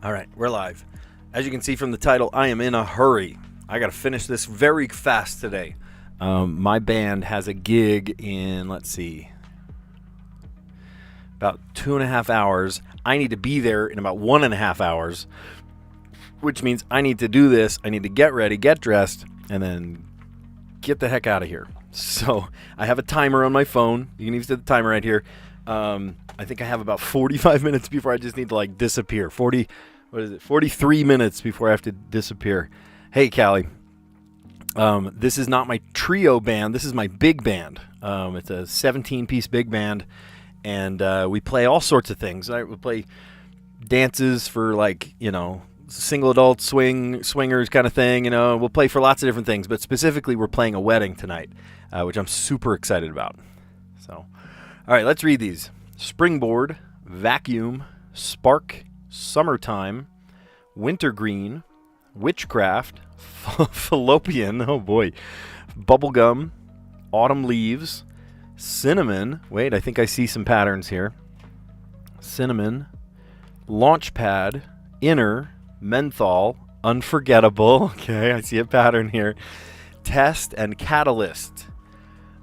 All right, we're live. As you can see from the title, I am in a hurry. I got to finish this very fast today. My band has a gig in, let's see, about 2.5 hours. I need to be there in about 1.5 hours, which means I need to do this. I need to get ready, get dressed, and then get the heck out of here. So I have a timer on my phone. You can even see the timer right here. I think I have about 45 minutes before I just need to disappear. 43 minutes before I have to disappear. Hey, Callie. This is not my trio band. This is my big band. It's a 17-piece big band, and we play all sorts of things. We play dances for single adult swingers kind of thing. We'll play for lots of different things, but specifically we're playing a wedding tonight, which I'm super excited about. So, all right, let's read these. Springboard, vacuum, spark, summertime, wintergreen, witchcraft, fallopian, oh boy, bubblegum, autumn leaves, cinnamon, wait, I think I see some patterns here, cinnamon, launchpad, inner, menthol, unforgettable, okay, I see a pattern here, test, and catalyst.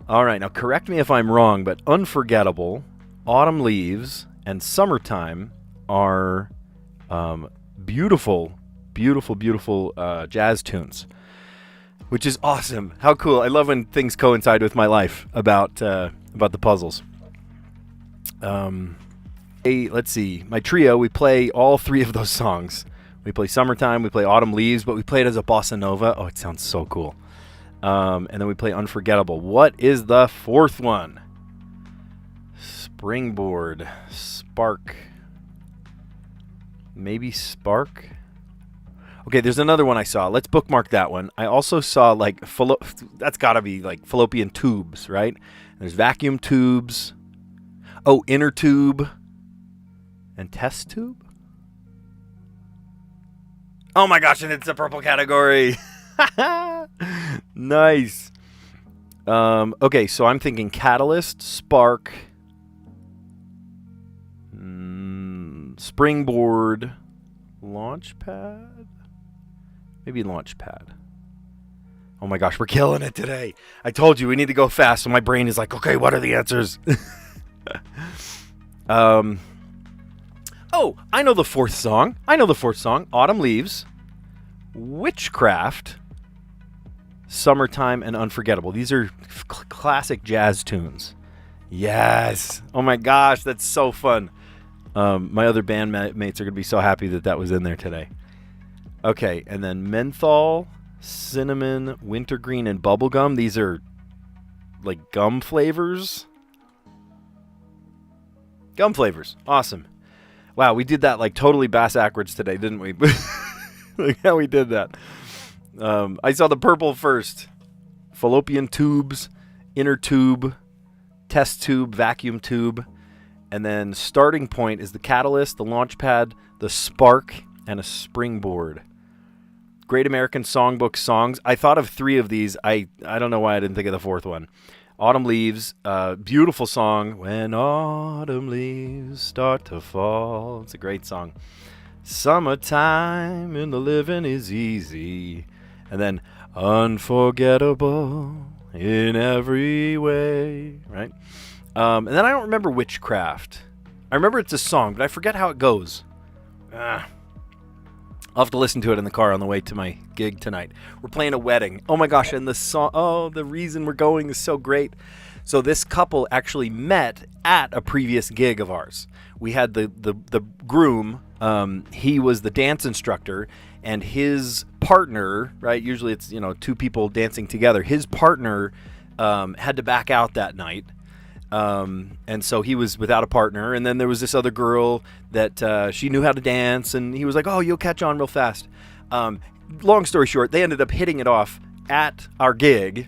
All right, now correct me if I'm wrong, but unforgettable, autumn leaves, and summertime are beautiful jazz tunes, which is awesome. How cool. I love when things coincide with my life about the puzzles. Let's see. My trio, we play all three of those songs. We play Summertime, we play Autumn Leaves, but we play it as a bossa nova. Oh, it sounds so cool. And then we play Unforgettable. What is the fourth one? Springboard, Spark. Maybe Spark? Okay, there's another one I saw. Let's bookmark that one. I also saw that's got to be fallopian tubes, right? There's vacuum tubes. Oh, inner tube. And test tube? Oh my gosh, and it's a purple category. Nice. Okay, so I'm thinking catalyst, spark, springboard, launchpad. Maybe launchpad. Oh my gosh, we're killing it today. I told you we need to go fast, so my brain is like, okay, what are the answers? Oh, I know the fourth song. Autumn Leaves, Witchcraft, Summertime, and Unforgettable. These are classic jazz tunes. Yes. Oh my gosh, that's so fun. My other bandmates are going to be so happy that was in there today. Okay, and then menthol, cinnamon, wintergreen, and bubblegum. These are gum flavors. Gum flavors. Awesome. Wow, we did that totally bass-ackwards today, didn't we? Look how we did that. I saw the purple first. Fallopian tubes, inner tube, test tube, vacuum tube. And then starting point is the catalyst, the launchpad, the spark, and a springboard. Great American Songbook songs. I thought of 3 of these. I don't know why I didn't think of the fourth one. Autumn Leaves, beautiful song. When autumn leaves start to fall. It's a great song. Summertime and the living is easy. And then unforgettable in every way. Right? And then I don't remember Witchcraft. I remember it's a song, but I forget how it goes. I'll have to listen to it in the car on the way to my gig tonight. We're playing a wedding. Oh my gosh, and the song, the reason we're going is so great. So this couple actually met at a previous gig of ours. We had the groom, he was the dance instructor, and his partner, right, usually it's, 2 people dancing together. His partner had to back out that night. And so he was without a partner, and then there was this other girl that she knew how to dance, and he was like, oh, you'll catch on real fast. Long story short, they ended up hitting it off at our gig,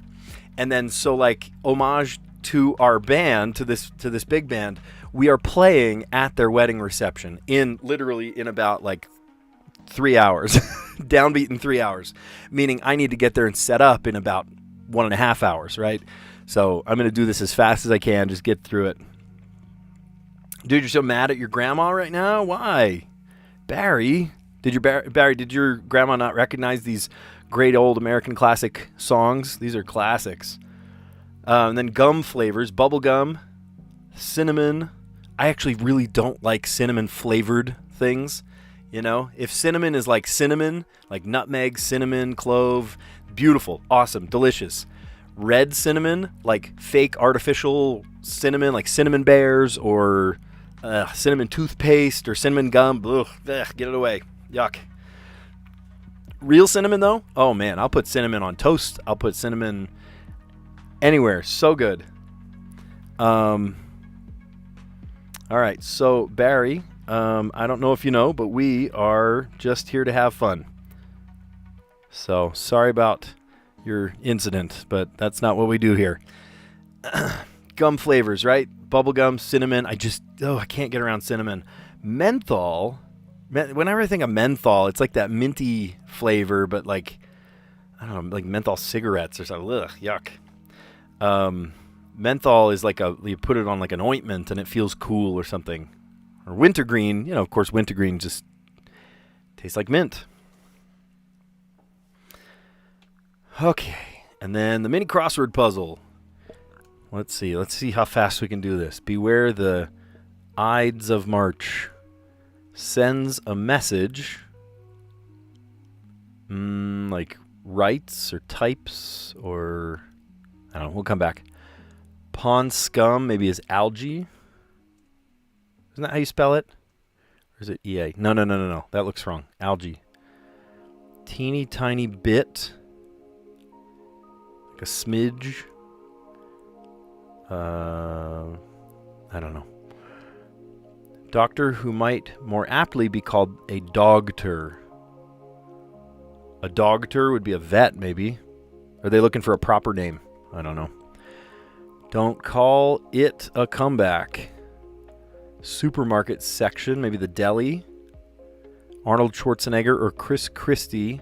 and then so homage to our band, to this big band, we are playing at their wedding reception in about 3 hours, downbeat in 3 hours, meaning I need to get there and set up in about 1.5 hours, right? So I'm going to do this as fast as I can, just get through it. Dude, you're so mad at your grandma right now? Why? Barry, Did your Barry? Did your grandma not recognize these great old American classic songs? These are classics. And then gum flavors: bubble gum, cinnamon. I actually really don't like cinnamon flavored things. You know, if cinnamon is like cinnamon, like nutmeg, cinnamon, clove, beautiful, awesome, delicious. Red cinnamon, like fake artificial cinnamon, like cinnamon bears or cinnamon toothpaste or cinnamon gum. Ugh, get it away. Yuck. Real cinnamon, though? Oh, man, I'll put cinnamon on toast. I'll put cinnamon anywhere. So good. All right, so Barry, I don't know if you know, but we are just here to have fun. So sorry about your incident, but that's not what we do here. Gum flavors, right? Bubblegum, cinnamon. I can't get around cinnamon. Menthol. Whenever I think of menthol, it's like that minty flavor, but like, I don't know, like menthol cigarettes or something. Ugh, yuck. Menthol is like you put it on like an ointment and it feels cool or something. Or wintergreen, of course, wintergreen just tastes like mint. Okay, and then the mini crossword puzzle. Let's see how fast we can do this. Beware the Ides of March. Sends a message, like writes or types or, I don't know, we'll come back. Pond scum maybe is algae. Isn't that how you spell it? Or is it EA? No. That looks wrong. Algae. Teeny tiny bit. Like a smidge. I don't know. Doctor who might more aptly be called a dogter. A dogter would be a vet, maybe. Are they looking for a proper name? I don't know. Don't call it a comeback. Supermarket section, maybe the deli. Arnold Schwarzenegger or Chris Christie.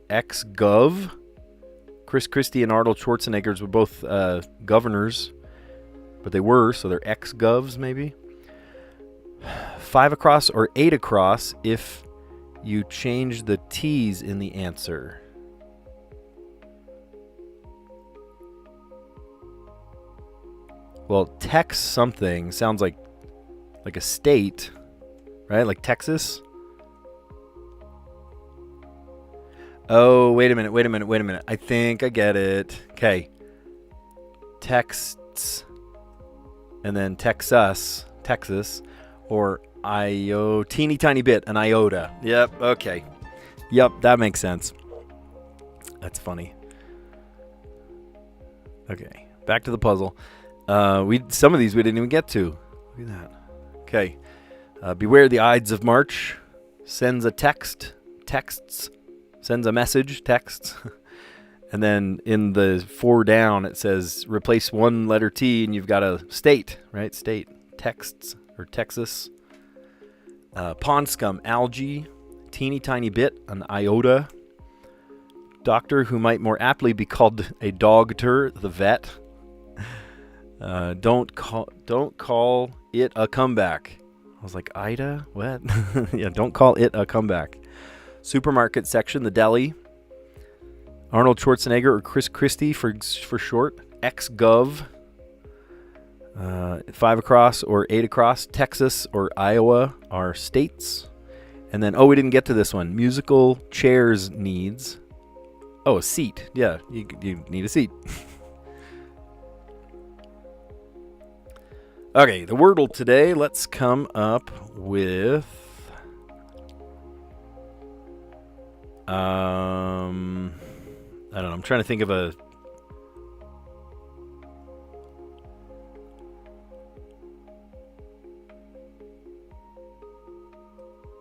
Ex-gov. Chris Christie and Arnold Schwarzenegger were both governors. But they were, so they're ex-govs maybe. 5 across or 8 across if you change the T's in the answer. Well, Tex something sounds like a state, right? Like Texas. Oh, wait a minute. I think I get it. Okay. Texts. And then Texas, or teeny tiny bit, an iota. Yep, okay. Yep, that makes sense. That's funny. Okay, back to the puzzle. Some of these we didn't even get to. Look at that. Okay. Beware the Ides of March. Sends a texts. Sends a message, texts. And then in the 4 down, it says replace one letter T and you've got a state, right? State, texts, or Texas. Pond scum, algae. Teeny tiny bit, an iota. Doctor who might more aptly be called a dogter, the vet. Don't call it a comeback. I was like, Ida? What? Yeah, don't call it a comeback. Supermarket section, the deli. Arnold Schwarzenegger or Chris Christie for short. Ex-gov. 5 across or 8 across. Texas or Iowa are states. And then, we didn't get to this one. Musical chairs needs. Oh, a seat. Yeah, you need a seat. Okay, the Wordle today. Let's come up with... I don't know. I'm trying to think of a...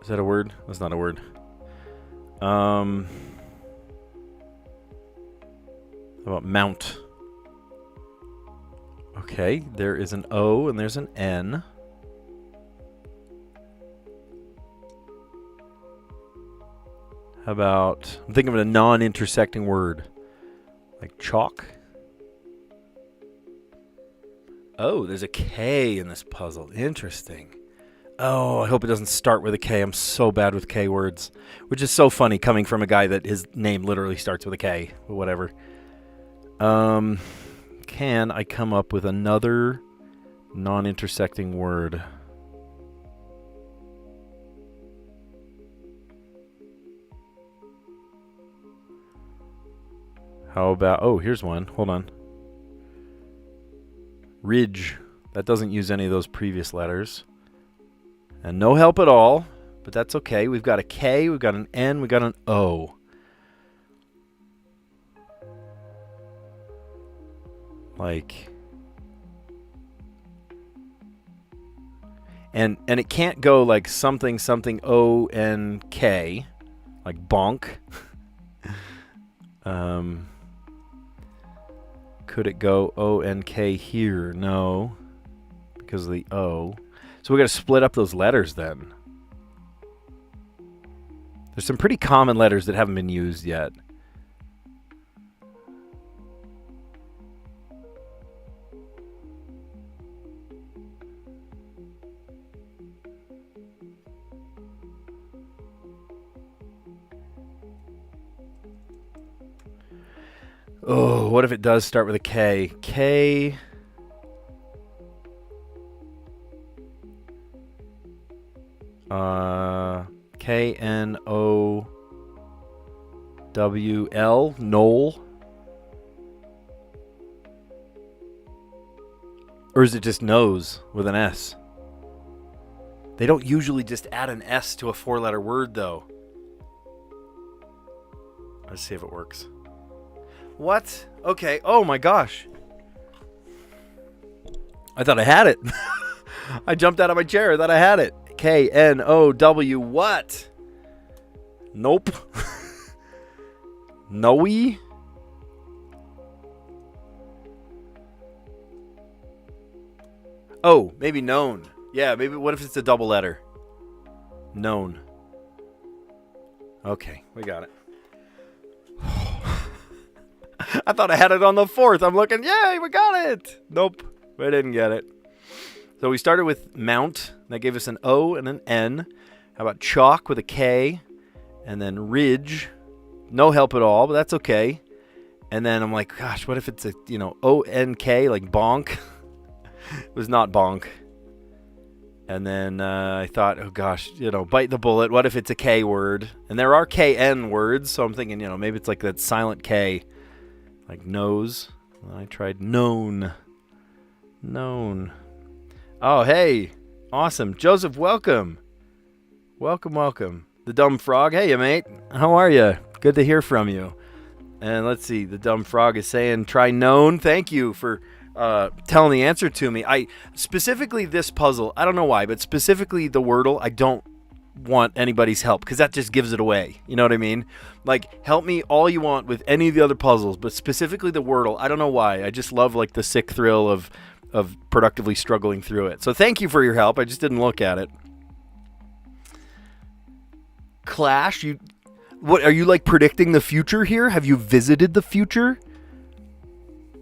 Is that a word? That's not a word. How about mount? Okay, there is an O and there's an N. How about, I'm thinking of a non-intersecting word, like chalk. Oh, there's a K in this puzzle. Interesting. Oh, I hope it doesn't start with a K. I'm so bad with K words, which is so funny coming from a guy that his name literally starts with a K, but whatever. Can I come up with another non-intersecting word? How about, oh, here's one. Hold on. Ridge. That doesn't use any of those previous letters. And no help at all, but that's okay. We've got a K, we've got an N, we've got an O. Like, and it can't go like something something O-N-K, like bonk. Could it go O-N-K here? No, because of the O. So we got to split up those letters then. There's some pretty common letters that haven't been used yet. Oh, what if it does start with a K? K. K-N-O-W-L, Knoll? Or is it just nose with an S? They don't usually just add an S to a 4-letter word, though. Let's see if it works. What? Okay. Oh my gosh. I thought I had it. I jumped out of my chair. I thought I had it. K-N-O-W what? Nope. Noe? Oh, maybe known. Yeah, maybe what if it's a double letter? Known. Okay, we got it. I thought I had it on the 4th. I'm looking, yay, we got it. Nope, we didn't get it. So we started with mount. That gave us an O and an N. How about chalk with a K? And then ridge. No help at all, but that's okay. And then I'm like, gosh, what if it's a, O-N-K, like bonk? It was not bonk. And then I thought, oh gosh, bite the bullet. What if it's a K word? And there are K-N words, so I'm thinking, maybe it's like that silent K. Like nose. I tried known. Known. Oh, hey. Awesome. Joseph, welcome. Welcome. The Dumb Frog. Hey, mate. How are you? Good to hear from you. And let's see. The Dumb Frog is saying, try known. Thank you for telling the answer to me. Specifically this puzzle, I don't know why, but specifically the Wordle, I don't want anybody's help because that just gives it away. You know what I mean? Like, help me all you want with any of the other puzzles, but specifically the Wordle, I don't know why. I just love like the sick thrill of productively struggling through it. So thank you for your help. I just didn't look at it. Clash, what are you like predicting the future here? Have you visited the future?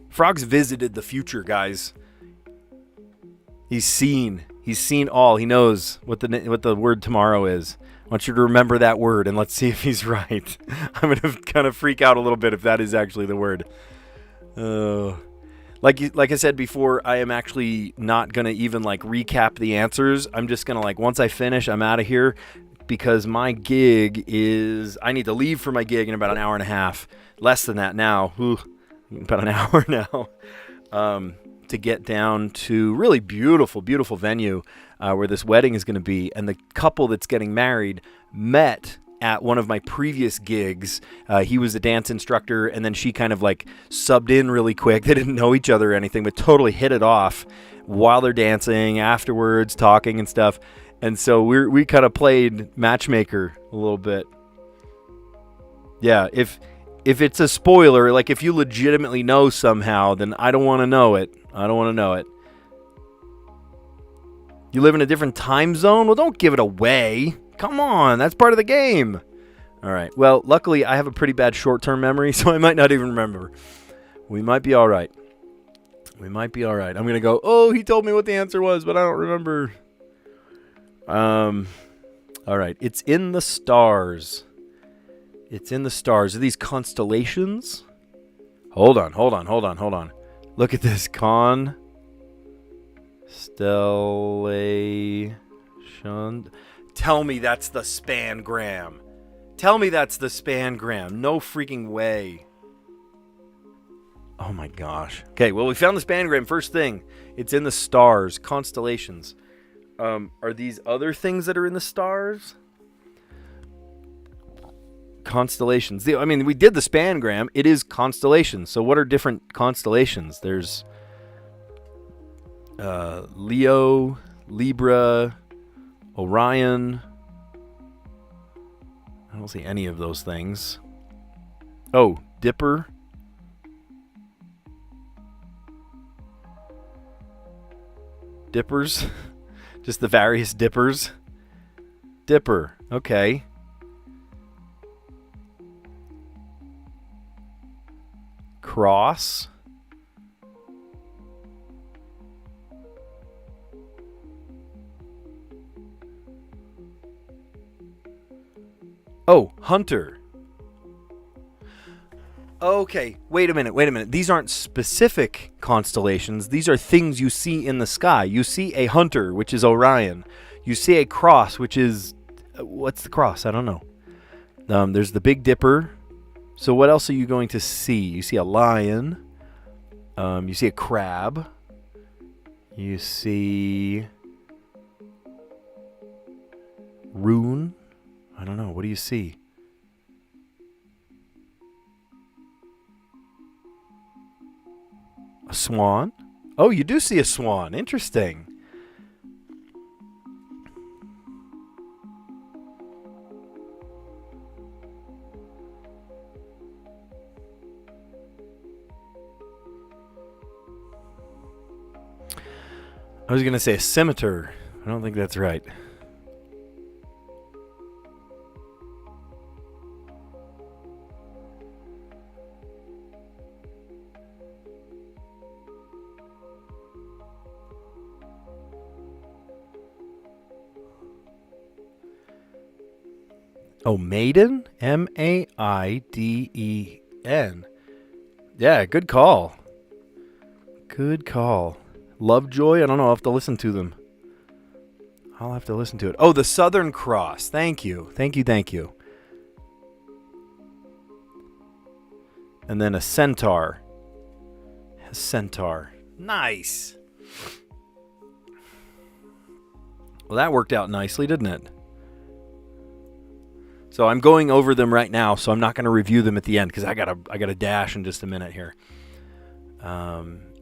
Frog's visited the future, guys. He's seen all. He knows what the word tomorrow is. I want you to remember that word, and let's see if he's right. I'm going to kind of freak out a little bit if that is actually the word. Like I said before, I am actually not going to even like recap the answers. I'm just going to like, once I finish, I'm out of here because my gig is, I need to leave for my gig in about an hour and a half. Less than that now. About an hour now. To get down to really beautiful venue where this wedding is going to be. And the couple that's getting married met at one of my previous gigs. He was a dance instructor, and then she kind of like subbed in really quick. They didn't know each other or anything, but totally hit it off while they're dancing, afterwards, talking and stuff. And so we kind of played matchmaker a little bit. Yeah, if it's a spoiler, like if you legitimately know somehow, then I don't want to know it. You live in a different time zone? Well, don't give it away. Come on, that's part of the game. All right. Well, luckily I have a pretty bad short-term memory, so I might not even remember. We might be all right. I'm going to go, oh, he told me what the answer was, but I don't remember. All right. It's in the stars. It's in the stars. Are these constellations? Hold on. Look at this. Constellation. Tell me that's the spangram. No freaking way. Oh my gosh. Okay, well, we found the spangram. First thing. It's in the stars. Constellations. Are these other things that are in the stars? Constellations. I mean, we did the spangram. It is constellations. So what are different constellations? There's Leo, Libra, Orion. I don't see any of those things. Oh, Dipper. Dippers. Just the various dippers. Dipper. Okay. Cross. Oh, Hunter. Okay, wait a minute. These aren't specific constellations. These are things you see in the sky. You see a hunter, which is Orion. You see a cross, which is... what's the cross? I don't know. There's the Big Dipper. So what else are you going to see? You see a lion. You see a crab. You see... rune. I don't know. What do you see? A swan? Oh, you do see a swan. Interesting. I was going to say a scimitar. I don't think that's right. Oh, maiden? M-A-I-D-E-N. Yeah, good call. Lovejoy? I don't know. I'll have to listen to them. Oh, the Southern Cross. Thank you. And then a centaur. Nice. Well, that worked out nicely, didn't it? So I'm going over them right now, so I'm not going to review them at the end because I gotta dash in just a minute here.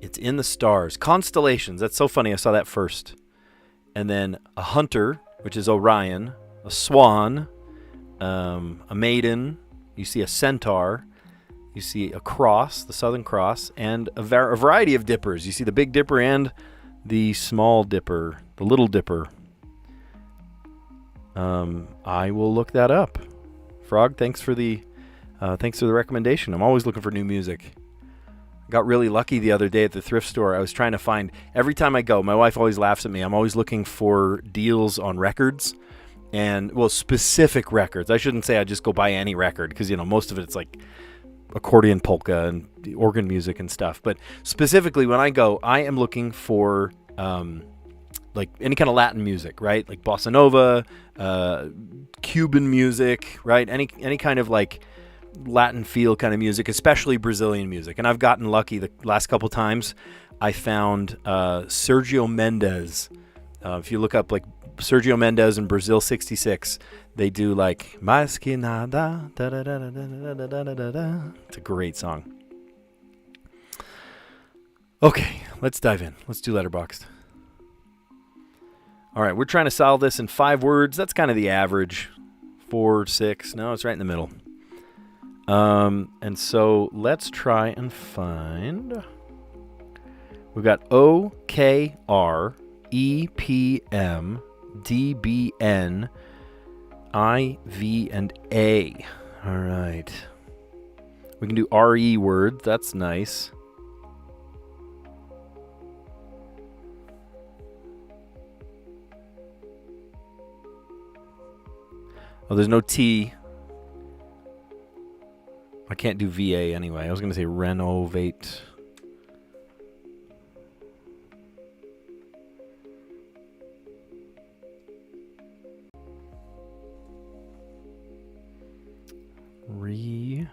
It's in the stars. Constellations. That's so funny. I saw that first. And then a hunter, which is Orion. A swan. A maiden. You see a centaur. You see a cross, the Southern Cross, and a variety of dippers. You see the Big Dipper and the Small Dipper, the Little Dipper. I will look that up. Frog, thanks for the recommendation. I'm always looking for new music. Got really lucky the other day at the thrift store. I was trying to find, every time I go, my wife always laughs at me. I'm always looking for deals on records and, well, specific records. I shouldn't say I just go buy any record because, most of it's like accordion polka and organ music and stuff. But specifically when I go, I am looking for like any kind of Latin music, right? Like bossa nova, Cuban music, right? Any kind of like Latin feel kind of music, especially Brazilian music. And I've gotten lucky the last couple times. I found Sergio Mendes. If you look up like Sergio Mendes in Brazil 66, they do like Mais que nada. It's a great song. Okay, let's dive in. Let's do Letterboxd. All right, we're trying to solve this in 5 words. That's kind of the average. 4, 6. No, it's right in the middle. And so let's try and find. We've got O, K, R, E, P, M, D, B, N, I, V, and A. All right. We can do RE words. That's nice. Oh, there's no T. I can't do VA anyway. I was going to say renovate. Re.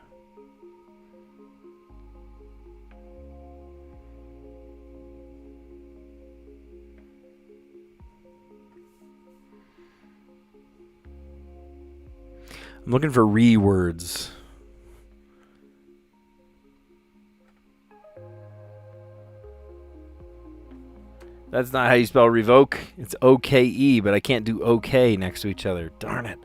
I'm looking for re-words. That's not how you spell revoke. It's O-K-E, but I can't do OK next to each other. Darn it.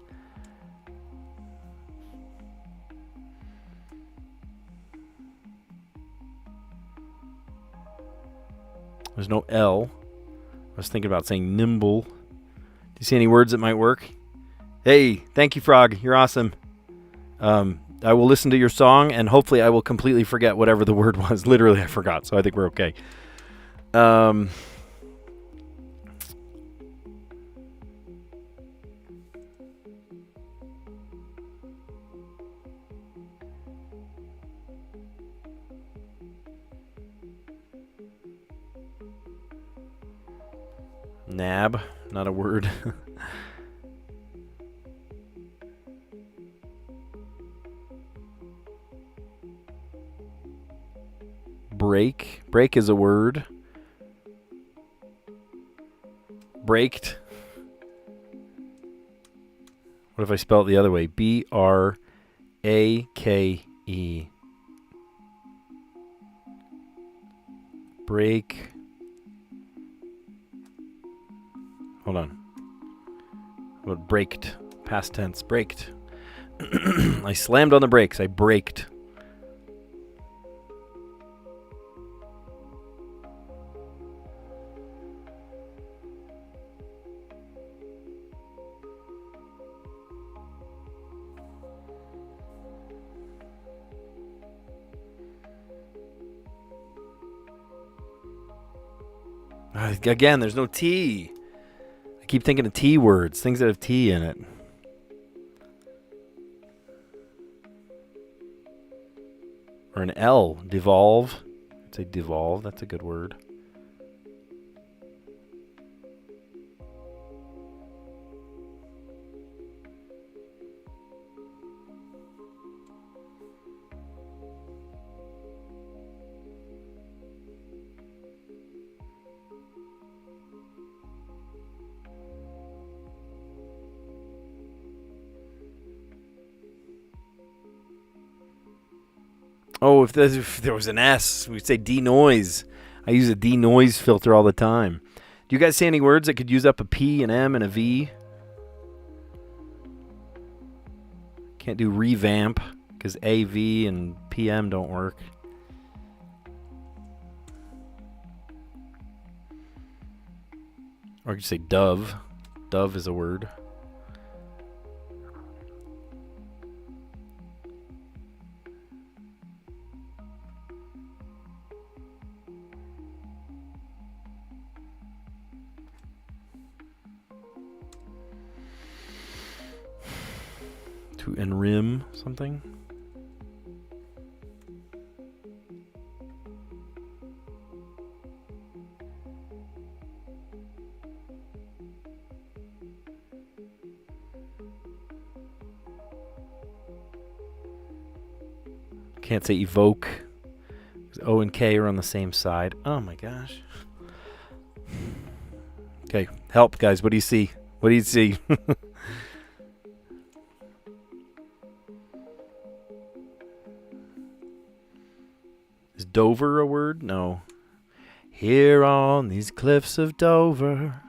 There's no L. I was thinking about saying nimble. Do you see any words that might work? Hey, thank you, Frog. You're awesome. I will listen to your song, and hopefully I will completely forget whatever the word was. Literally, I forgot, so I think we're okay. Nab, not a word. Break. Break is a word. Braked. What if I spell it the other way? B-R-A-K-E. Break. Hold on. What braked? Past tense. Braked. I slammed on the brakes. I braked. Again, there's no T. I keep thinking of T words, things that have T in it. Or an L, devolve. I'd say devolve, that's a good word. Oh, if there was an S, we'd say denoise. I use a denoise filter all the time. Do you guys see any words that could use up a P, an M, and a V? Can't do revamp because AV and PM don't work. Or I could say dove. Dove is a word. To enrim something. Can't say evoke. O and K are on the same side. Oh my gosh. Okay, help, guys. What do you see? What do you see? Is Dover a word? No. Here on these cliffs of Dover,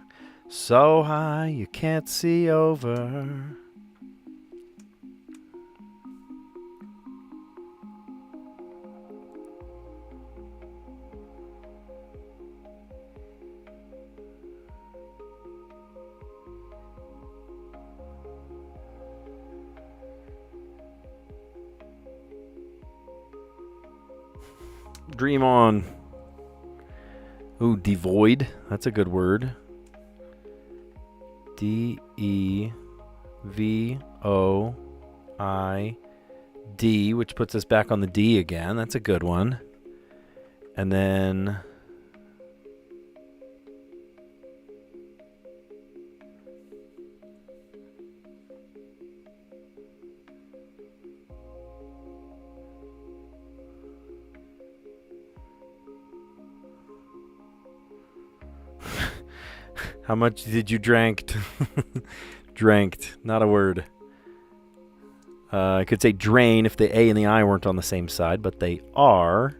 so high you can't see over. Dream on. Ooh, devoid. That's a good word. D-E-V-O-I-D. V-O-I-D, which puts us back on the D again. That's a good one. And then how much did you drank? Dranked, not a word. I could say drain if the A and the I weren't on the same side, but they are.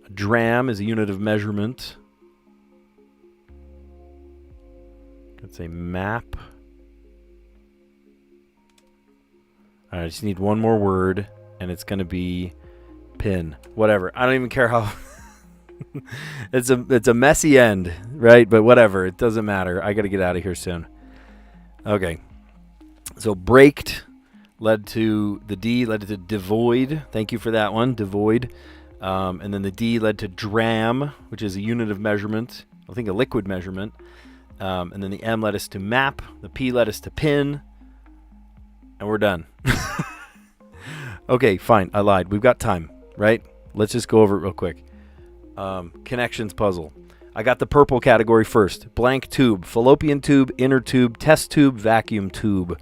A dram is a unit of measurement. Could say map. All right, I just need one more word, and it's going to be pin. Whatever. I don't even care how. It's a messy end, right? But whatever. It doesn't matter. I got to get out of here soon. Okay. So braked led to the D, led to devoid. Thank you for that one, devoid. And then the D led to dram, which is a unit of measurement. I think a liquid measurement. And then the M led us to map. The P led us to pin. And we're done. Okay, fine. I lied. We've got time, right? Let's just go over it real quick. Connections puzzle. I got the purple category first. Blank tube, fallopian tube, inner tube, test tube, vacuum tube.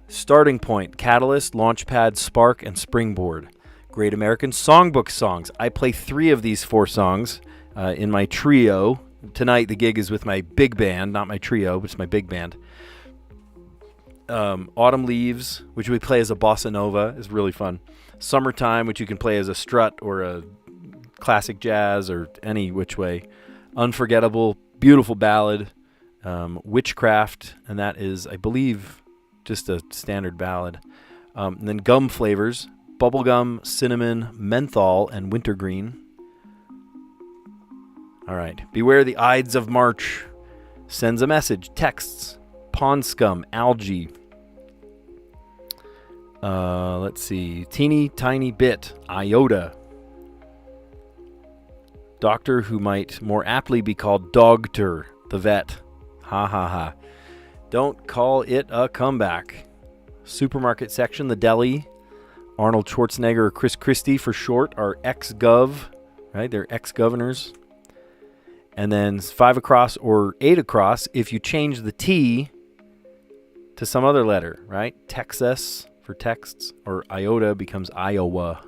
Starting point, catalyst, launchpad, spark, and springboard. Great American Songbook songs. I play 3 of these 4 songs in my trio. Tonight the gig is with my big band, not my trio, but it's my big band. Autumn Leaves, which we play as a bossa nova, is really fun. Summertime, which you can play as a strut or a classic jazz or any which way. Unforgettable, beautiful ballad. Witchcraft, and that is, I believe, just a standard ballad. And then gum flavors, bubblegum, cinnamon, menthol, and wintergreen. All right. Beware the Ides of March. Sends a message, texts, pond scum, algae. Let's see. Teeny tiny bit, iota. Doctor who might more aptly be called Dogter, the vet. Ha ha ha. Don't call it a comeback. Supermarket section, the deli. Arnold Schwarzenegger or Chris Christie for short are ex-gov, right? They're ex-governors. And then 5 across or 8 across if you change the T to some other letter, right? Texas for texts, or iota becomes Iowa.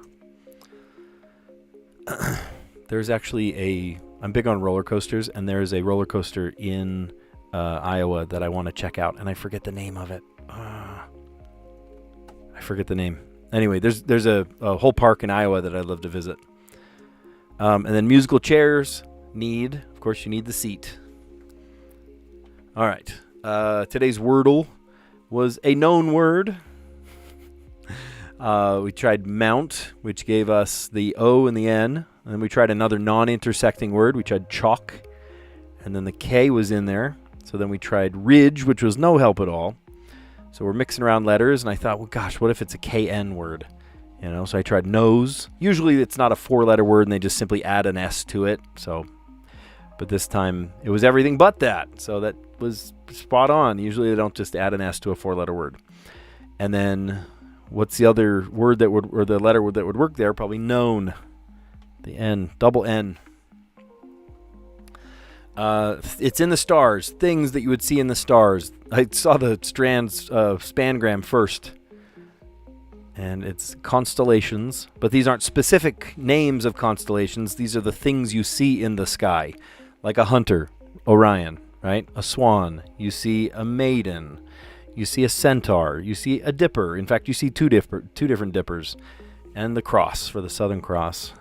There's actually I'm big on roller coasters, and there's a roller coaster in Iowa that I want to check out, and I forget the name of it. I forget the name. Anyway, there's a whole park in Iowa that I'd love to visit. And then musical chairs, of course you need the seat. All right. Today's Wordle was a known word. We tried mount, which gave us the O and the N. And then we tried another non-intersecting word. We tried chalk. And then the K was in there. So then we tried ridge, which was no help at all. So we're mixing around letters. And I thought, well, gosh, what if it's a KN word? So I tried nose. Usually it's not a 4-letter word and they just simply add an S to it. But this time it was everything but that. So that was spot on. Usually they don't just add an S to a 4-letter word. And then what's the other word that would, or the letter that would work there? Probably known. The N, double N. It's in the stars. Things that you would see in the stars. I saw the Strands spangram first. And it's constellations. But these aren't specific names of constellations. These are the things you see in the sky. Like a hunter, Orion, right? A swan. You see a maiden. You see a centaur. You see a dipper. In fact, you see two different dippers. And the cross for the Southern Cross.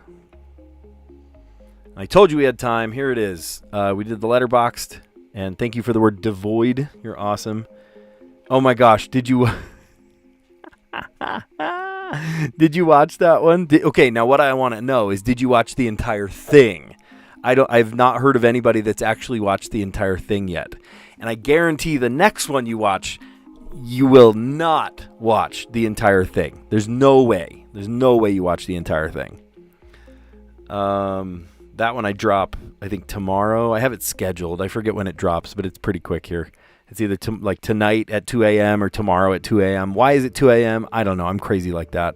I told you we had time. Here it is. We did the letterboxed. And thank you for the word devoid. You're awesome. Oh my gosh. Did you... Did you watch that one? Okay, now what I want to know is, did you watch the entire thing? I've not heard of anybody that's actually watched the entire thing yet. And I guarantee the next one you watch, you will not watch the entire thing. There's no way. There's no way you watch the entire thing. That one I drop, I think, tomorrow. I have it scheduled. I forget when it drops, but it's pretty quick here. It's either like tonight at 2 a.m. or tomorrow at 2 a.m. Why is it 2 a.m.? I don't know. I'm crazy like that.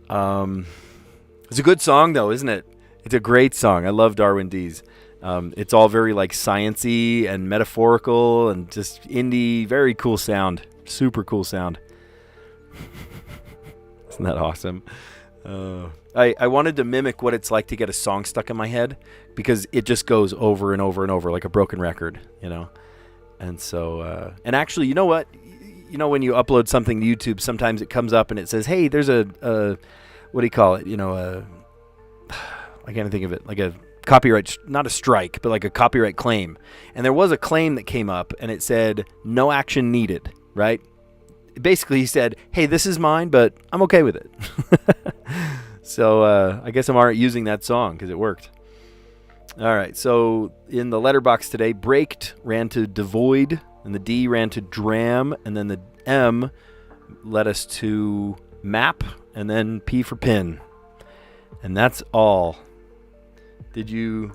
It's a good song, though, isn't it? It's a great song. I love Darwin D's. It's all very like sciencey and metaphorical and just indie. Very cool sound. Super cool sound. Isn't that awesome? I wanted to mimic what it's like to get a song stuck in my head because it just goes over and over and over like a broken record, you know? And so, and actually, you know what? You know, when you upload something to YouTube, sometimes it comes up and it says, hey, there's a what do you call it? You know, I can't think of it. Like a copyright, not a strike, but like a copyright claim. And there was a claim that came up and it said, no action needed, right? Basically, he said, hey, this is mine, but I'm okay with it. So I guess I'm all right using that song because it worked. All right, so in the letterbox today, braked ran to devoid, and the D ran to dram, and then the M led us to map, and then P for pin. And that's all. You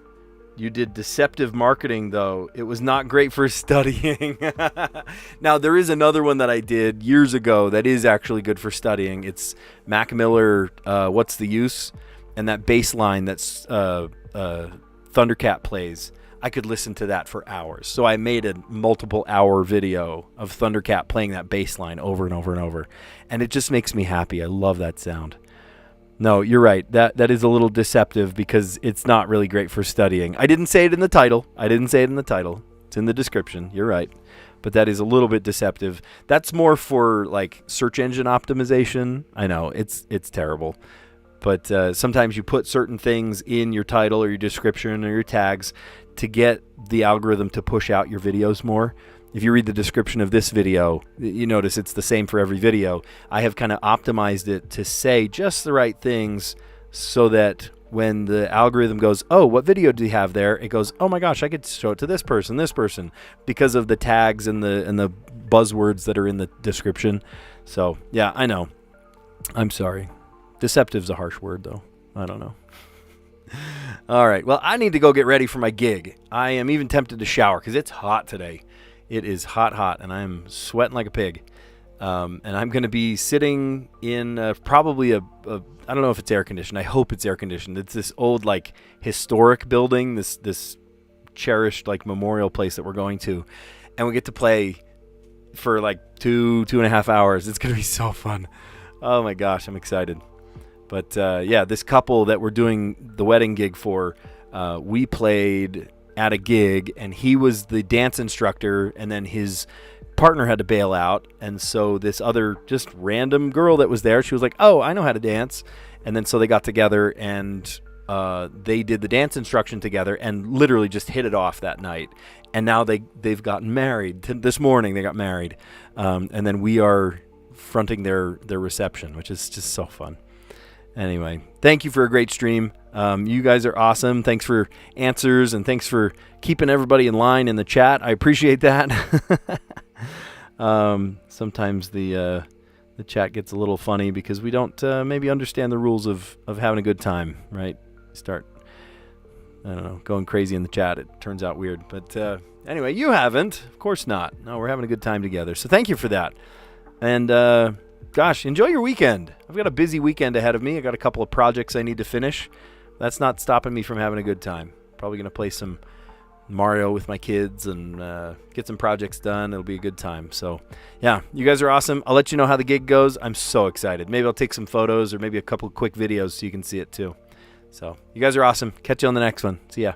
did deceptive marketing, though. It was not great for studying. Now, there is another one that I did years ago that is actually good for studying. It's Mac Miller, What's the Use? And that bass line that's Thundercat plays. I could listen to that for hours. So I made a multiple hour video of Thundercat playing that bass line over and over and over. And it just makes me happy. I love that sound. No, you're right. That is a little deceptive because it's not really great for studying. I didn't say it in the title. It's in the description. You're right. But that is a little bit deceptive. That's more for like search engine optimization. I know it's terrible. But sometimes you put certain things in your title or your description or your tags to get the algorithm to push out your videos more. If you read the description of this video, you notice it's the same for every video. I have kind of optimized it to say just the right things so that when the algorithm goes, oh, what video do you have there? It goes, oh my gosh, I could show it to this person, because of the tags and the buzzwords that are in the description. So yeah, I know. I'm sorry. Deceptive's a harsh word, though. I don't know. All right. Well, I need to go get ready for my gig. I am even tempted to shower because it's hot today. It is hot, and I'm sweating like a pig. And I'm going to be sitting in probably I don't know if it's air conditioned. I hope it's air conditioned. It's this old, like, historic building, this cherished, like, memorial place that we're going to. And we get to play for, like, 2.5 hours. It's going to be so fun. Oh, my gosh. I'm excited. But, yeah, this couple that we're doing the wedding gig for, we played at a gig, and he was the dance instructor, and then his partner had to bail out, and so this other just random girl that was there, she was like, oh, I know how to dance. And then so they got together, and they did the dance instruction together and literally just hit it off that night. And now they've gotten married. This morning they got married, and then we are fronting their reception, which is just so fun. Anyway, thank you for a great stream. You guys are awesome. Thanks for answers, and thanks for keeping everybody in line in the chat. I appreciate that. Sometimes the chat gets a little funny because we don't maybe understand the rules of having a good time, right? Start, I don't know, going crazy in the chat. It turns out weird. But anyway, you haven't. Of course not. No, we're having a good time together. So thank you for that. And gosh, enjoy your weekend. I've got a busy weekend ahead of me. I got a couple of projects I need to finish. That's not stopping me from having a good time. Probably going to play some Mario with my kids and get some projects done. It'll be a good time. So yeah, you guys are awesome. I'll let you know how the gig goes. I'm so excited. Maybe I'll take some photos or maybe a couple of quick videos so you can see it too. So you guys are awesome. Catch you on the next one. See ya.